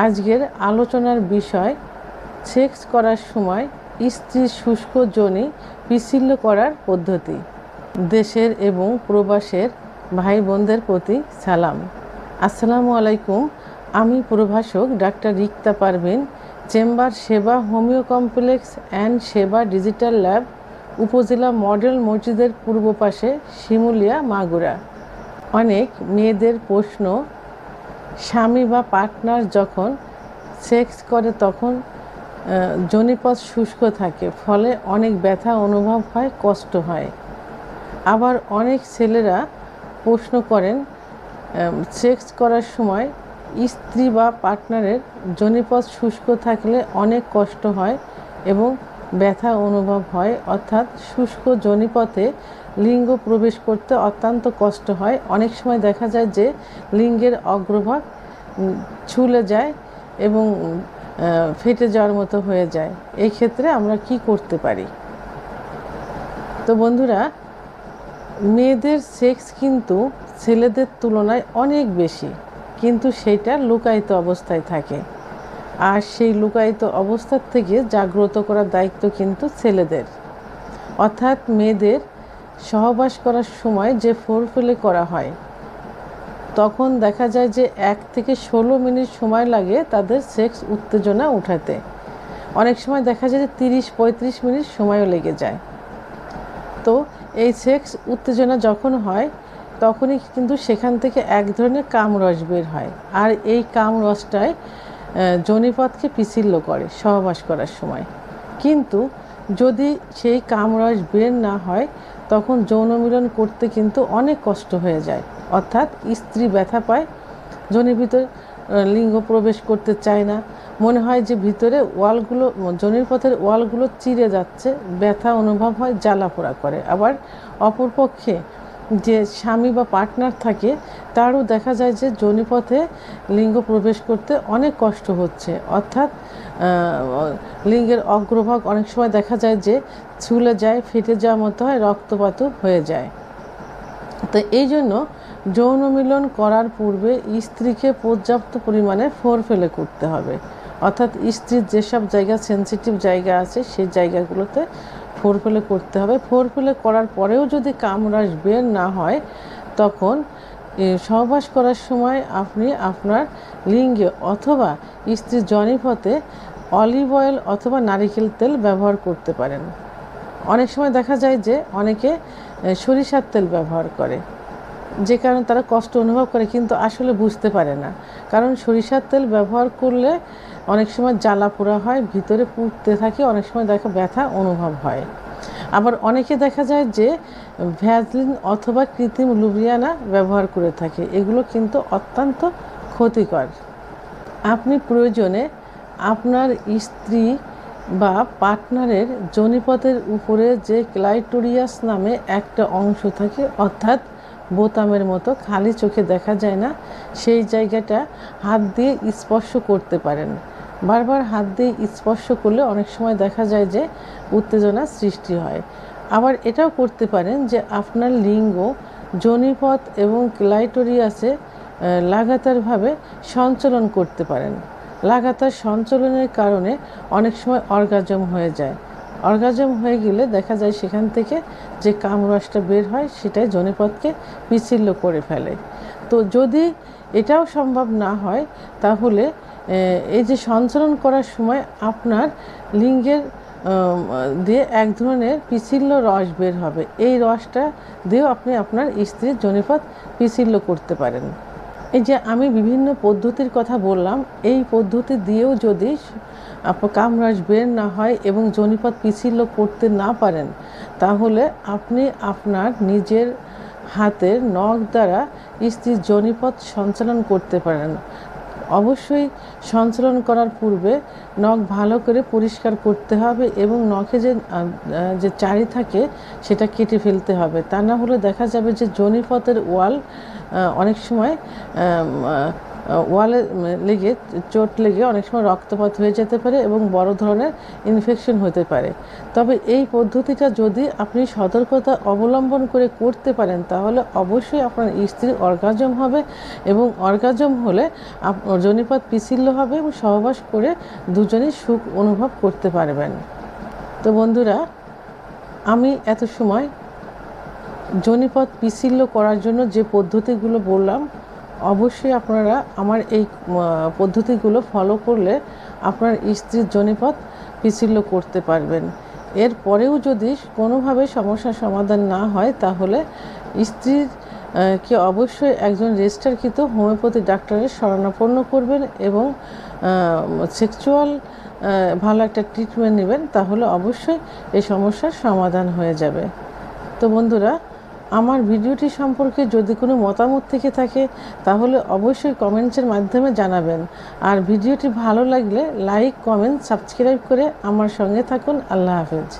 আজকের আলোচনার বিষয় সেক্স করার সময় স্ত্রীর শুষ্ক যোনি পিচ্ছিল করার পদ্ধতি। দেশের এবং প্রবাসের ভাই বোনদের প্রতি সালাম। আসসালামু আলাইকুম। আমি প্রভাষক ডাক্তার রিক্তা পারভিন, চেম্বার সেবা হোমিও কমপ্লেক্স অ্যান্ড সেবা ডিজিটাল ল্যাব, উপজেলা মডেল মসজিদের পূর্ব পাশে, শিমুলিয়া, মাগুরা। অনেক মেয়েদের প্রশ্ন, স্বামী বা পার্টনার যখন সেক্স করে তখন যোনিপথ শুষ্ক থাকে, ফলে অনেক ব্যথা অনুভব হয়, কষ্ট হয়। আবার অনেক ছেলেরা প্রশ্ন করেন, সেক্স করার সময় স্ত্রী বা পার্টনারের যোনিপথ শুষ্ক থাকলে অনেক কষ্ট হয় এবং ব্যথা অনুভব হয়, অর্থাৎ শুষ্ক যোনিপথে লিঙ্গ প্রবেশ করতে অত্যন্ত কষ্ট হয়। অনেক সময় দেখা যায় যে লিঙ্গের অগ্রভাগ ছুলে যায় এবং ফেটে যাওয়ার মতো হয়ে যায়। এই ক্ষেত্রে আমরা কি করতে পারি? তো বন্ধুরা, মেয়েদের সেক্স কিন্তু ছেলেদের তুলনায় অনেক বেশি, কিন্তু সেইটা লুকায়িত অবস্থায় থাকে। আর সেই লুকায়িত অবস্থার থেকে জাগ্রত করার দায়িত্ব কিন্তু ছেলেদের। অর্থাৎ মেয়েদের সহবাস করার সময় যে ফোরপ্লে করা হয়, তখন দেখা যায় যে 1 থেকে 16 মিনিট সময় লাগে তাদের সেক্স উত্তেজনা উঠাতে। অনেক সময় দেখা যায় যে 30-35 মিনিট সময়ও লেগে যায়। তো এই সেক্স উত্তেজনা যখন হয় তখনই কিন্তু সেখান থেকে এক ধরনের কামরস বের হয়, আর এই কামরসটাই যোনিপথকে পিচ্ছিল করে সহবাস করার সময়। কিন্তু যদি সেই কামরস বের না হয় তখন যৌন মিলন করতে কিন্তু অনেক কষ্ট হয়ে যায়। অর্থাৎ স্ত্রী ব্যথা পায়, যোনির ভিতর লিঙ্গ প্রবেশ করতে চায় না, মনে হয় যে ভিতরে ওয়ালগুলো, যোনির পথের ওয়ালগুলো চিরে যাচ্ছে, ব্যথা অনুভব হয়, জ্বালা পোড়া করে। আবার অপরপক্ষে যে স্বামী বা পার্টনার থাকে তারও দেখা যায় যে যোনিপথে লিঙ্গ প্রবেশ করতে অনেক কষ্ট হচ্ছে, অর্থাৎ লিঙ্গের অগ্রভাগ অনেক সময় দেখা যায় যে ছুলে যায়, ফেটে যাওয়ার মতো হয়, রক্তপাতও হয়ে যায়। তো এই জন্য যৌন মিলন করার পূর্বে স্ত্রীকে পর্যাপ্ত পরিমাণে ফোরপ্লে করতে হবে। অর্থাৎ স্ত্রীর যেসব জায়গা সেন্সিটিভ জায়গা আছে সেই জায়গাগুলোতে ফোরপ্লে করতে হবে। ফোরপ্লে করার পরেও যদি কামরস বের না হয় তখন সহবাস করার সময় আপনি আপনার লিঙ্গে অথবা স্ত্রীর যোনিপথে অলিভ অয়েল অথবা নারিকেল তেল ব্যবহার করতে পারেন। অনেক সময় দেখা যায় যে অনেকে সরিষার তেল ব্যবহার করে, যে কারণে তারা কষ্ট অনুভব করে, কিন্তু আসলে বুঝতে পারে না। কারণ সরিষার তেল ব্যবহার করলে অনেক সময় জ্বালা পোড়া হয়, ভিতরে পুড়তে থাকে, অনেক সময় ব্যথা অনুভব হয়। আবার অনেকে দেখা যায় যে ভ্যাসলিন অথবা কৃত্রিম লুব্রিয়ানা ব্যবহার করে থাকে, এগুলো কিন্তু অত্যন্ত ক্ষতিকর। আপনি প্রয়োজনে আপনার স্ত্রী বা পার্টনারের যোনিপথের উপরে যে ক্লাইটোরিয়াস নামে একটা অংশ থাকে, অর্থাৎ বোতামের মতো খালি চোখে দেখা যায় না, সেই জায়গাটা হাত দিয়ে স্পর্শ করতে পারেন। বারবার হাত দিয়ে স্পর্শ করলে অনেক সময় দেখা যায় যে উত্তেজনা সৃষ্টি হয়। আবার এটাও করতে পারেন যে আপনার লিঙ্গ, যোনিপথ এবং ক্লাইটোরিয়াসে লাগাতারভাবে সঞ্চালন করতে পারেন। লাগাতার সঞ্চালনের কারণে অনেক সময় অর্গাজম হয়ে যায়। অর্গাজম হয়ে গেলে দেখা যায় সেখান থেকে যে কামরসটা বের হয় সেটাই যোনিপথকে পিচ্ছিল করে ফেলে। তো যদি এটাও সম্ভব না হয় তাহলে এই যে সঞ্চালন করার সময় আপনার লিঙ্গের দিয়ে এক ধরনের পিচ্ছিল রস বের হবে, এই রসটা দিয়েও আপনি আপনার স্ত্রীর যোনিপথ পিচ্ছিল করতে পারেন। এই যে আমি বিভিন্ন পদ্ধতির কথা বললাম, এই পদ্ধতি দিয়েও যদি কামরস বের না হয় এবং যোনিপথ পিচ্ছিল করতে না পারেন তাহলে আপনি আপনার নিজের হাতের নখ দ্বারা স্ত্রীর যোনিপথ সঞ্চালন করতে পারেন। অবশ্যই সঞ্চালন করার পূর্বে নখ ভালো করে পরিষ্কার করতে হবে এবং নখে যে চারি থাকে সেটা কেটে ফেলতে হবে। তা না হলে দেখা যাবে যে যোনিপথের ওয়াল অনেক সময় ওয়ালে লেগে চোট লেগে অনেক সময় রক্তপাত হয়ে যেতে পারে এবং বড় ধরনের ইনফেকশন হতে পারে। তবে এই পদ্ধতিটা যদি আপনি সতর্কতা অবলম্বন করে করতে পারেন তাহলে অবশ্যই আপনার স্ত্রীর অর্গাজম হবে এবং অর্গাজম হলে যোনিপথ পিচ্ছিল হবে এবং সহবাস করে দুজনেই সুখ অনুভব করতে পারবেন। তো বন্ধুরা, আমি এত সময় যোনিপথ পিচ্ছিল করার জন্য যে পদ্ধতিগুলো বললাম, অবশ্যই আপনারা আমার এই পদ্ধতিগুলো ফলো করলে আপনার স্ত্রীর যোনিপথ পিচ্ছিল করতে পারবেন। এরপরেও যদি কোনোভাবে সমস্যার সমাধান না হয় তাহলে স্ত্রীর কে অবশ্যই একজন রেজিস্টারকৃত হোমিওপ্যাথি ডাক্তারের শরণাপন্ন করবেন এবং সেক্সুয়াল ভালো একটা ট্রিটমেন্ট নেবেন, তাহলে অবশ্যই এই সমস্যার সমাধান হয়ে যাবে। তো বন্ধুরা, আমার ভিডিওটি সম্পর্কে যদি কোনো মতামত থেকে থাকে তাহলে অবশ্যই কমেন্টসের মাধ্যমে জানাবেন। আর ভিডিওটি ভালো লাগলে লাইক, কমেন্ট, সাবস্ক্রাইব করে আমার সঙ্গে থাকুন। আল্লাহ হাফেজ।